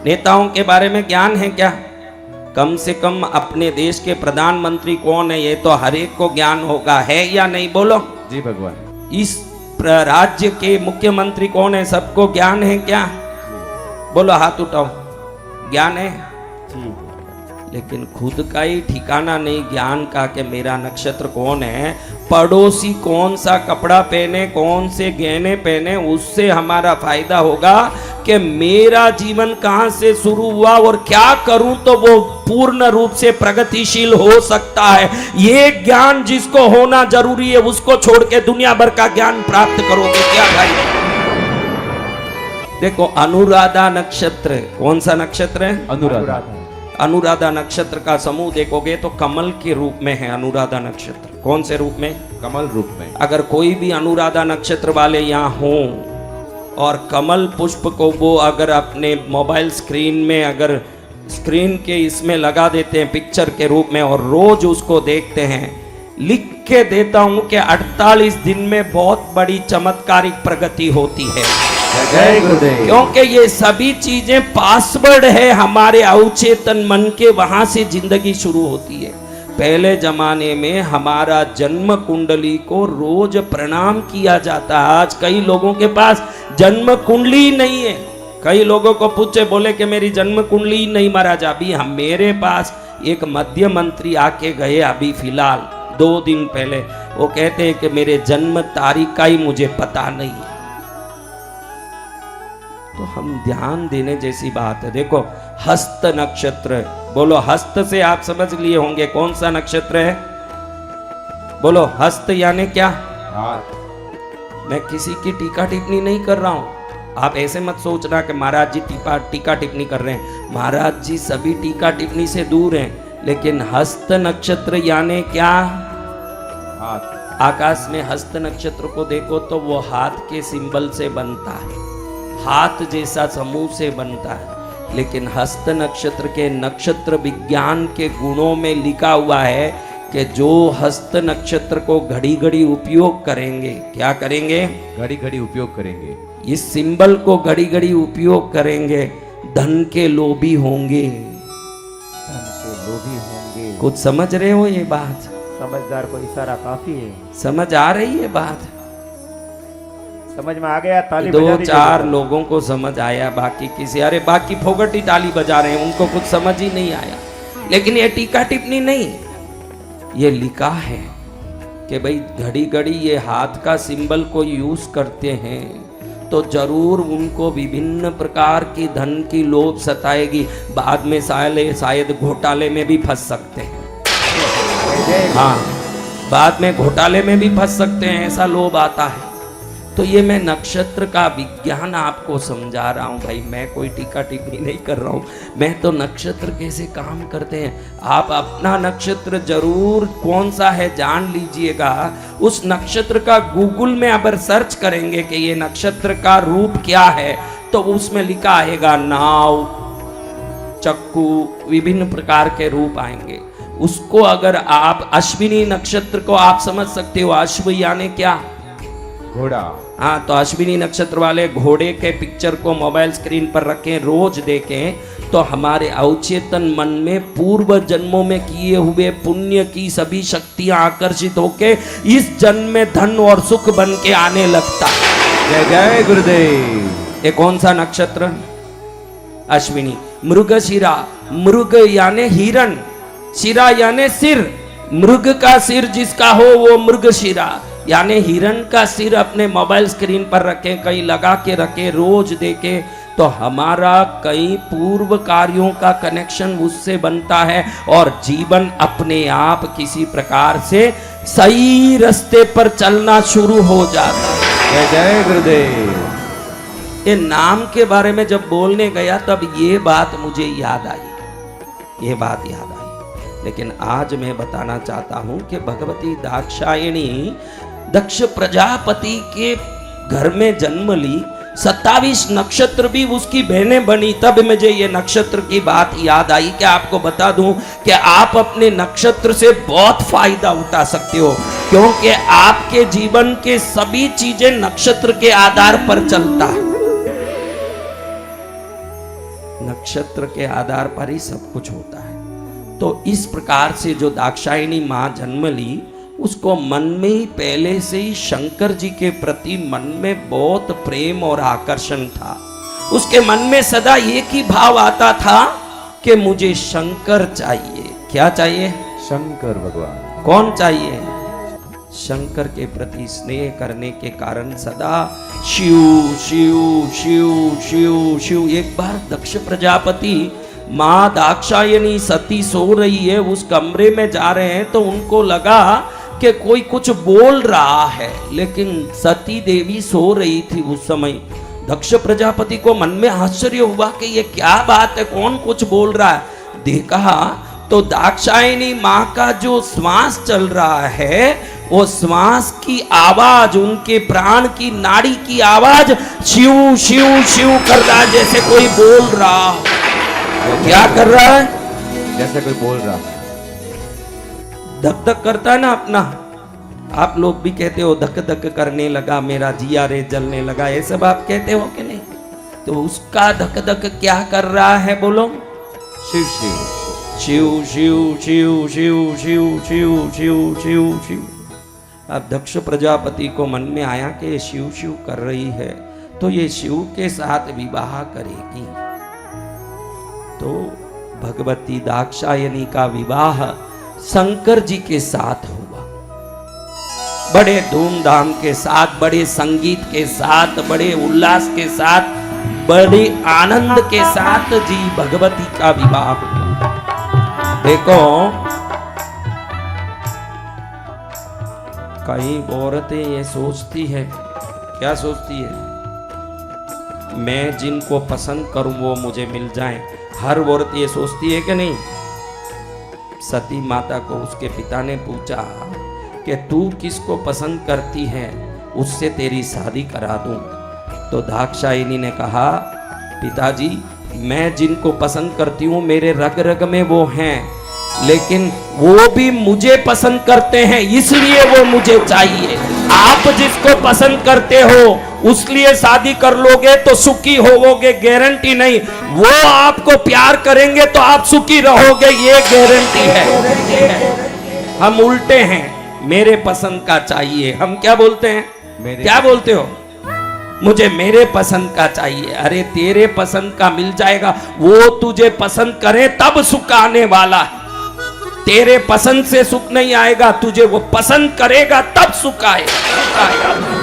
नेताओं के बारे में ज्ञान है क्या? कम से कम अपने देश के प्रधानमंत्री कौन है ये तो हर एक को ज्ञान होगा, है या नहीं? बोलो जी भगवान। इस राज्य के मुख्यमंत्री कौन है, सबको ज्ञान है क्या? बोलो हाथ उठाओ, ज्ञान है? लेकिन खुद का ही ठिकाना नहीं ज्ञान का कि मेरा नक्षत्र कौन है, पड़ोसी कौन सा कपड़ा पहने, कौन से गहने पहने, उससे हमारा फायदा होगा कि मेरा जीवन कहां से शुरू हुआ और क्या करूं तो वो पूर्ण रूप से प्रगतिशील हो सकता है। ये ज्ञान जिसको होना जरूरी है उसको छोड़ के दुनिया भर का ज्ञान प्राप्त करोगे क्या भाई? देखो अनुराधा नक्षत्र, कौन सा नक्षत्र है? अनुराधा। अनुराधा नक्षत्र का समूह देखोगे तो कमल के रूप में है अनुराधा नक्षत्र। कौन से रूप में? कमल रूप में। अगर कोई भी अनुराधा नक्षत्र वाले यहाँ हों और कमल पुष्प को वो अगर अपने मोबाइल स्क्रीन में अगर स्क्रीन के इसमें लगा देते हैं पिक्चर के रूप में और रोज उसको देखते हैं, लिख के देता हूं कि 48 दिन में बहुत बड़ी चमत्कारिक प्रगति होती है। जय गुरुदेव। क्योंकि ये सभी चीजें पासवर्ड है हमारे अवचेतन मन के, वहां से जिंदगी शुरू होती है। पहले जमाने में हमारा जन्म कुंडली को रोज प्रणाम किया जाता है। आज कई लोगों के पास जन्म कुंडली नहीं है। कई लोगों को पूछे बोले कि मेरी जन्म कुंडली नहीं महाराज। अभी हम मेरे पास एक मध्य मंत्री आके गए अभी फिलहाल 2 दिन पहले, वो कहते हैं कि मेरे जन्म तारीख का ही मुझे पता नहीं है। तो हम ध्यान देने जैसी बात है। देखो हस्त नक्षत्र, बोलो हस्त से आप समझ लिए होंगे कौन सा नक्षत्र है? बोलो हस्त यानी क्या? मैं किसी की टीका टिप्पणी नहीं कर रहा हूं। आप ऐसे मत सोचना कि महाराज जी टीका टिप्पणी कर रहे हैं। महाराज जी सभी टीका टिप्पणी से दूर हैं, लेकिन हस्त नक्षत्र यानी क्या? हाथ। आकाश में हस्त नक्षत्र को देखो तो वो हाथ के सिंबल से बनता है, हाथ जैसा समूह से बनता है। लेकिन हस्त नक्षत्र के नक्षत्र विज्ञान के गुणों में लिखा हुआ है कि जो हस्त नक्षत्र को घड़ी घड़ी उपयोग करेंगे, क्या करेंगे? घड़ी घड़ी उपयोग करेंगे। इस सिंबल को घड़ी घड़ी उपयोग करेंगे, धन के लोभी होंगे। धन के लोभी होंगे। कुछ समझ रहे हो ये बात? समझदार को इशारा काफी है। समझ आ रही है बात? समझ में आ गया? ताली बजा 2-4 दीजिए। लोगों को समझ आया, बाकी किसी, अरे बाकी फोगटी ताली बजा रहे हैं, उनको कुछ समझ ही नहीं आया। लेकिन ये टीका टिप्पणी नहीं, ये लिखा है कि भाई घड़ी घड़ी ये हाथ का सिंबल को यूज करते हैं तो जरूर उनको विभिन्न प्रकार की धन की लोभ सताएगी। बाद में शायद घोटाले में भी फंस सकते हैं। हाँ, बाद में घोटाले में भी फंस सकते हैं, ऐसा लोभ आता है। तो ये मैं नक्षत्र का विज्ञान आपको समझा रहा हूँ भाई, मैं कोई टीका टिप्पणी नहीं कर रहा हूँ। मैं तो नक्षत्र कैसे काम करते हैं, आप अपना नक्षत्र जरूर कौन सा है जान लीजिएगा। उस नक्षत्र का गूगल में अगर सर्च करेंगे कि ये नक्षत्र का रूप क्या है तो उसमें लिखा आएगा नाव, चक्कू, विभिन्न प्रकार के रूप आएंगे। उसको अगर आप अश्विनी नक्षत्र को आप समझ सकते हो, अश्व यानी क्या? घोड़ा। हाँ, तो अश्विनी नक्षत्र वाले घोड़े के पिक्चर को मोबाइल स्क्रीन पर रखें, रोज देखें तो हमारे अवचेतन मन में पूर्व जन्मों में किए हुए पुण्य की सभी शक्तियां आकर्षित होके इस जन्म में धन और सुख बन के आने लगता है। जय जय गुरुदेव। ये कौन सा नक्षत्र? अश्विनी। मृगशिरा, मृग यानी हिरण, शिरा यानी सिर। मृग का सिर जिसका हो वो मृगशिरा, यानी हिरण का सिर अपने मोबाइल स्क्रीन पर रखें, कहीं लगा के रखें, रोज देखें तो हमारा कई पूर्व कार्यों का कनेक्शन उससे बनता है और जीवन अपने आप किसी प्रकार से सही रास्ते पर चलना शुरू हो जाता है। जय जय गुरुदेव। ये नाम के बारे में जब बोलने गया तब ये बात मुझे याद आई, ये बात याद आई। लेकिन आज मैं बताना चाहता हूं कि भगवती दाक्षायणी दक्ष प्रजापति के घर में जन्म ली, 27 नक्षत्र भी उसकी बहनें बनी। तब मुझे ये नक्षत्र की बात याद आई कि आपको बता दूं कि आप अपने नक्षत्र से बहुत फायदा उठा सकते हो, क्योंकि आपके जीवन के सभी चीजें नक्षत्र के आधार पर चलता है। नक्षत्र के आधार पर ही सब कुछ होता है। तो इस प्रकार से जो दाक्षायणी माँ जन्म ली, उसको मन में ही पहले से ही शंकर जी के प्रति मन में बहुत प्रेम और आकर्षण था। उसके मन में सदा एक ही भाव आता था कि मुझे शंकर चाहिए। क्या चाहिए? शंकर भगवान। कौन चाहिए? शंकर के प्रति स्नेह करने के कारण सदा शिव शिव शिव शिव शिव। एक बार दक्ष प्रजापति माँ दाक्षायणी सती सो रही है, उस कमरे में जा रहे हैं, तो उनको लगा कि कोई कुछ बोल रहा है, लेकिन सती देवी सो रही थी उस समय। दक्ष प्रजापति को मन में आश्चर्य हुआ कि ये क्या बात है, कौन कुछ बोल रहा है। देखा तो दाक्षायणी माँ का जो श्वास चल रहा है, वो श्वास की आवाज, उनके प्राण की नाड़ी की आवाज शिव शिव शिव कर रहा है, जैसे कोई बोल रहा हो। क्या कर रहा है? जैसे कोई बोल रहा है। धक धक करता है ना अपना, आप लोग भी कहते हो धक धक करने लगा मेरा जिया रे जलने लगा, ये सब आप कहते हो कि नहीं? तो उसका धक धक क्या कर रहा है बोलो? शिव शिव शिव शिव शिव शिव शिव शिव शिव शिव शिव। अब दक्ष प्रजापति को मन में आया कि ये शिव शिव कर रही है, तो ये शिव के साथ विवाह करेगी। तो भगवती दाक्षायणी का विवाह शंकर जी के साथ हुआ, बड़े धूमधाम के साथ, बड़े संगीत के साथ, बड़े उल्लास के साथ, बड़े आनंद के साथ जी भगवती का विवाह हुआ। देखो, कई औरतें ये सोचती है, क्या सोचती है? मैं जिनको पसंद करूं वो मुझे मिल जाएं। हर औरत ये सोचती है कि नहीं? सती माता को उसके पिता ने पूछा कि तू किसको पसंद करती है, उससे तेरी शादी करा दूं। तो दाक्षायणी ने कहा, पिताजी मैं जिनको पसंद करती हूँ मेरे रग रग में वो हैं, लेकिन वो भी मुझे पसंद करते हैं, इसलिए वो मुझे चाहिए। आप जिसको पसंद करते हो उसलिए शादी कर लोगे तो सुखी होवोगे, गारंटी नहीं। वो आपको प्यार करेंगे तो आप सुखी रहोगे, ये गारंटी है। हम उल्टे हैं, मेरे पसंद का चाहिए। हम क्या बोलते हैं? क्या बोलते हो? मुझे मेरे पसंद का चाहिए। अरे तेरे पसंद का मिल जाएगा, वो तुझे पसंद करे तब सुख आने वाला है। तेरे पसंद से सुख नहीं आएगा, तुझे वो पसंद करेगा तब सुख आएगा।